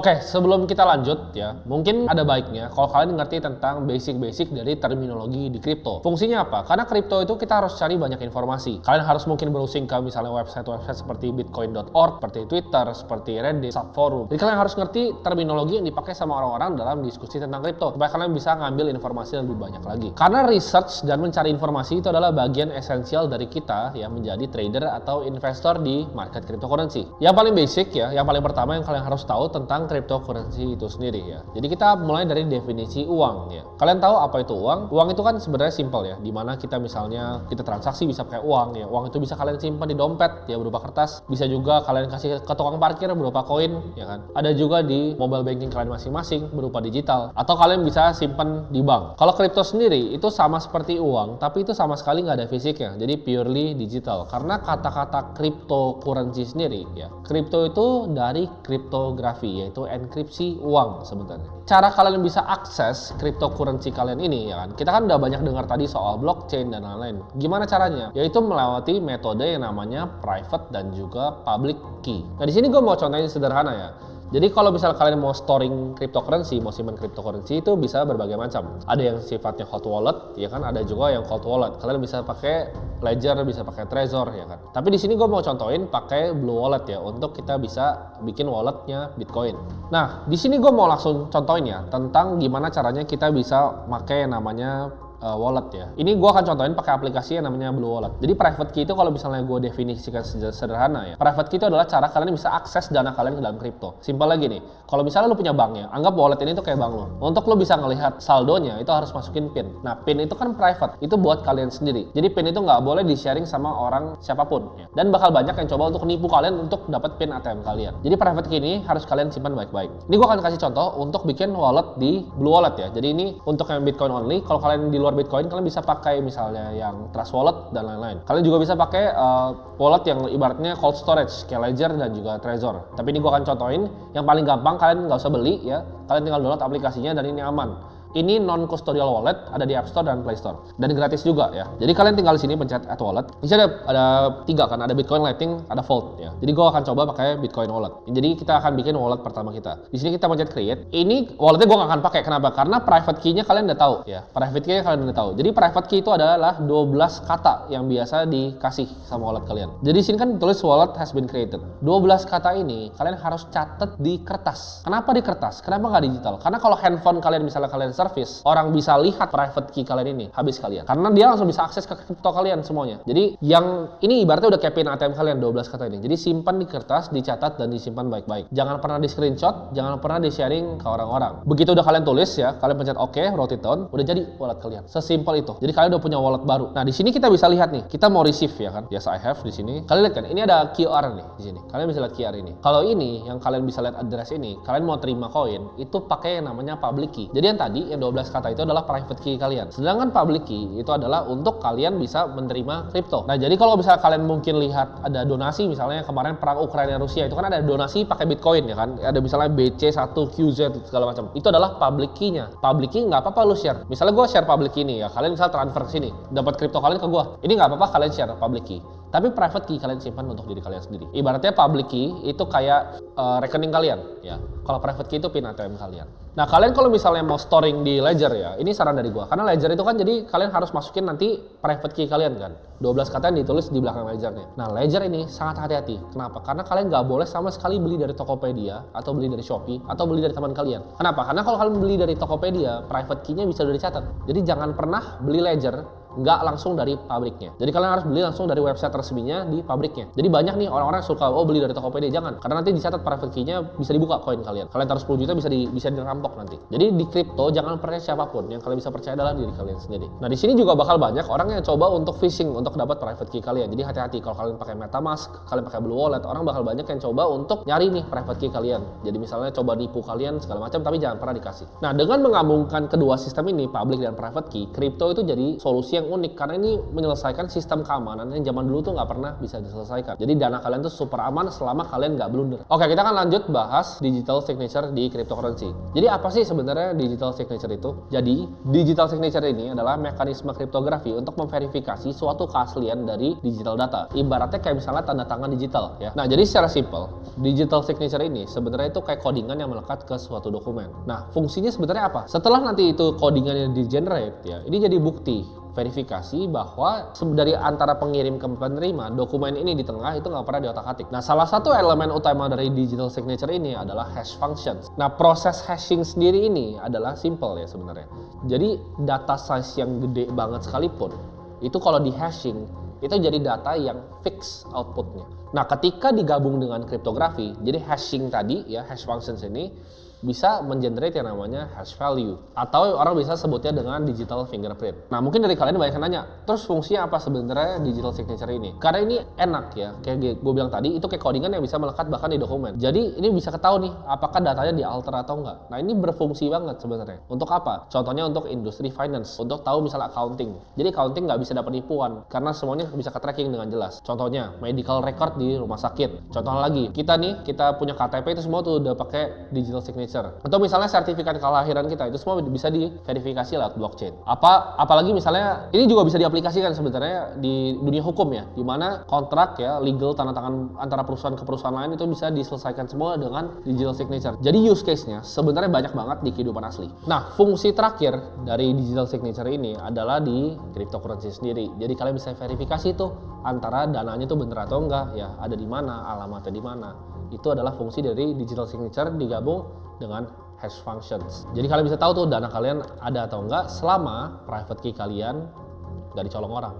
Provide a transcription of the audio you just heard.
Oke, sebelum kita lanjut ya, mungkin ada baiknya kalau kalian ngerti tentang basic-basic dari terminologi di kripto. Fungsinya apa? Karena kripto itu kita harus cari banyak informasi. Kalian harus mungkin browsing ke misalnya website-website seperti bitcoin.org, seperti Twitter, seperti Reddit, subforum. Jadi kalian harus ngerti terminologi yang dipakai sama orang-orang dalam diskusi tentang kripto, supaya kalian bisa ngambil informasi yang lebih banyak lagi. Karena research dan mencari informasi itu adalah bagian esensial dari kita ya menjadi trader atau investor di market cryptocurrency. Yang paling basic ya, yang paling pertama yang kalian harus tahu tentang cryptocurrency itu sendiri ya. Jadi kita mulai dari definisi uang ya. Kalian tahu apa itu uang? Uang itu kan sebenarnya simple ya. Dimana kita misalnya kita transaksi bisa pakai uang ya. Uang itu bisa kalian simpan di dompet ya berupa kertas. Bisa juga kalian kasih ke tukang parkir berupa koin ya kan. Ada juga di mobile banking kalian masing-masing berupa digital. Atau kalian bisa simpan di bank. Kalau kripto sendiri itu sama seperti uang, tapi itu sama sekali nggak ada fisiknya. Jadi purely digital. Karena kata-kata cryptocurrency sendiri ya. Kripto itu dari kriptografi yaitu enkripsi uang sebenarnya. Cara kalian bisa akses cryptocurrency kalian ini ya kan. Kita kan udah banyak dengar tadi soal blockchain dan lain-lain. Gimana caranya? Yaitu melewati metode yang namanya private dan juga public key. Nah, di sini gue mau contohin sederhana ya. Jadi kalau misalnya kalian mau storing cryptocurrency, mau simpan cryptocurrency itu bisa berbagai macam. Ada yang sifatnya hot wallet, ya kan? Ada juga yang cold wallet. Kalian bisa pakai Ledger, bisa pakai Trezor, ya kan? Tapi di sini gue mau contohin pakai Blue Wallet ya, untuk kita bisa bikin walletnya Bitcoin. Nah, di sini gue mau langsung contohin ya tentang gimana caranya kita bisa pakai yang namanya wallet ya. Ini gue akan contohin pakai aplikasi yang namanya Blue Wallet. Jadi private key itu kalau misalnya gue definisikan sederhana ya. Private key itu adalah cara kalian bisa akses dana kalian ke dalam kripto. Simpel lagi nih. Kalau misalnya lu punya bank ya, anggap wallet ini tuh kayak bank lu. Untuk lu bisa ngelihat saldonya itu harus masukin PIN. Nah, PIN itu kan private. Itu buat kalian sendiri. Jadi PIN itu nggak boleh di-sharing sama orang siapapun ya. Dan bakal banyak yang coba untuk nipu kalian untuk dapat PIN ATM kalian. Jadi private key ini harus kalian simpan baik-baik. Ini gue akan kasih contoh untuk bikin wallet di Blue Wallet ya. Jadi ini untuk yang Bitcoin only. Kalau kalian di luar Bitcoin kalian bisa pakai misalnya yang Trust Wallet dan lain-lain. Kalian juga bisa pakai wallet yang ibaratnya cold storage kayak Ledger dan juga Trezor. Tapi ini gue akan contohin yang paling gampang, kalian nggak usah beli ya. Kalian tinggal download aplikasinya dan ini aman. Ini non-custodial wallet, ada di App Store dan Play Store. Dan gratis juga ya. Jadi kalian tinggal di sini pencet add wallet. Di sini ada tiga kan, ada Bitcoin, Lightning, ada Vault ya. Jadi gue akan coba pakai Bitcoin wallet. Jadi kita akan bikin wallet pertama kita. Di sini kita pencet create. Ini walletnya gue nggak akan pakai. Kenapa? Karena private key-nya kalian udah tahu ya. Private key-nya kalian udah tahu. Jadi private key itu adalah 12 kata yang biasa dikasih sama wallet kalian. Jadi di sini kan tulis wallet has been created. 12 kata ini kalian harus catat di kertas. Kenapa di kertas? Kenapa nggak digital? Karena kalau handphone kalian misalnya kalian service, orang bisa lihat private key kalian ini, habis kalian. Karena dia langsung bisa akses ke kripto kalian semuanya. Jadi yang ini ibaratnya udah kayak PIN ATM kalian 12 kata ini. Jadi simpan di kertas, dicatat dan disimpan baik-baik. Jangan pernah di screenshot, jangan pernah di sharing ke orang-orang. Begitu udah kalian tulis ya, kalian pencet OK, write it down, udah jadi wallet kalian. Sesimpel itu. Jadi kalian udah punya wallet baru. Nah, di sini kita bisa lihat nih, kita mau receive ya kan. Yes, I have di sini. Kalian lihat kan, ini ada QR nih di sini. Kalian bisa lihat QR ini. Kalau ini yang kalian bisa lihat address ini, kalian mau terima koin, itu pakai yang namanya public key. Jadi yang tadi yang 12 kata itu adalah private key kalian. Sedangkan public key itu adalah untuk kalian bisa menerima kripto. Nah, jadi kalau misalnya kalian mungkin lihat ada donasi, misalnya kemarin perang Ukraina Rusia itu kan ada donasi pakai Bitcoin ya kan. Ada misalnya BC1QZ segala macam. Itu adalah public key-nya. Public key nggak apa-apa lu share. Misalnya gue share public key ini ya, kalian misal transfer ke sini, dapat kripto kalian ke gue. Ini nggak apa-apa kalian share public key. Tapi private key kalian simpan untuk diri kalian sendiri. Ibaratnya public key itu kayak rekening kalian ya. Kalau private key itu PIN ATM kalian. Nah, kalian kalau misalnya mau storing di Ledger ya, ini saran dari gua. Karena Ledger itu kan jadi kalian harus masukin nanti private key kalian kan. 12 kata yang ditulis di belakang Ledgernya. Nah, Ledger ini sangat hati-hati. Kenapa? Karena kalian nggak boleh sama sekali beli dari Tokopedia atau beli dari Shopee atau beli dari teman kalian. Kenapa? Karena kalau kalian beli dari Tokopedia, private key-nya bisa udah dicatat. Jadi jangan pernah beli Ledger nggak langsung dari pabriknya. Jadi kalian harus beli langsung dari website resminya di pabriknya. Jadi banyak nih orang-orang suka beli dari Tokopedia, jangan. Karena nanti dicatat private key-nya bisa dibuka koin kalian. Kalian taruh 10 juta bisa dirampok nanti. Jadi di kripto jangan percaya siapapun. Yang kalian bisa percaya adalah diri kalian sendiri. Nah, di sini juga bakal banyak orang yang coba untuk phishing untuk dapat private key kalian. Jadi hati-hati kalau kalian pakai MetaMask, kalian pakai Blue Wallet, orang bakal banyak yang coba untuk nyari nih private key kalian. Jadi misalnya coba nipu kalian segala macam, tapi jangan pernah dikasih. Nah, dengan menggabungkan kedua sistem ini, public dan private key, kripto itu jadi solusi yang unik karena ini menyelesaikan sistem keamanan yang zaman dulu tuh nggak pernah bisa diselesaikan. Jadi dana kalian tuh super aman selama kalian nggak blunder. Oke, kita akan lanjut bahas digital signature di cryptocurrency. Jadi apa sih sebenarnya digital signature itu? Jadi digital signature ini adalah mekanisme kriptografi untuk memverifikasi suatu keaslian dari digital data. Ibaratnya kayak misalnya tanda tangan digital ya. Nah, jadi secara simple, digital signature ini sebenarnya itu kayak codingan yang melekat ke suatu dokumen. Nah, fungsinya sebenarnya apa? Setelah nanti itu codingannya di-generate ya, ini jadi bukti verifikasi bahwa dari antara pengirim ke penerima dokumen ini di tengah itu nggak pernah diotak-atik. Nah, salah satu elemen utama dari digital signature ini adalah hash functions. Nah, proses hashing sendiri ini adalah simple ya sebenarnya. Jadi data size yang gede banget sekalipun itu kalau di hashing itu jadi data yang fix outputnya. Nah, ketika digabung dengan kriptografi, jadi hashing tadi ya, hash functions ini bisa mengenerate yang namanya hash value atau orang bisa sebutnya dengan digital fingerprint. Nah, mungkin dari kalian banyak yang nanya, terus fungsinya apa sebenarnya digital signature ini? Karena ini enak ya, kayak gue bilang tadi, itu kayak codingan yang bisa melekat bahkan di dokumen. Jadi ini bisa ketahui nih, apakah datanya dialter atau enggak. Nah, ini berfungsi banget sebenarnya. Untuk apa? Contohnya untuk industri finance, untuk tahu misalnya accounting. Jadi accounting nggak bisa dapat nipuan karena semuanya bisa ke-tracking dengan jelas. Contohnya medical record di rumah sakit. Contoh lagi, kita punya KTP itu semua tuh udah pakai digital signature. Atau misalnya sertifikat kelahiran kita itu semua bisa diverifikasi lewat blockchain. Apalagi misalnya ini juga bisa diaplikasikan sebenarnya di dunia hukum ya, di mana kontrak ya legal tanda tangan antara perusahaan ke perusahaan lain itu bisa diselesaikan semua dengan digital signature. Jadi use case-nya sebenarnya banyak banget di kehidupan asli. Nah, fungsi terakhir dari digital signature ini adalah di cryptocurrency sendiri. Jadi kalian bisa verifikasi tuh antara dananya tuh bener atau enggak ya, ada di mana, alamatnya di mana. Itu adalah fungsi dari digital signature digabung dengan hash functions. Jadi kalian bisa tahu tuh dana kalian ada atau enggak selama private key kalian nggak dicolong orang.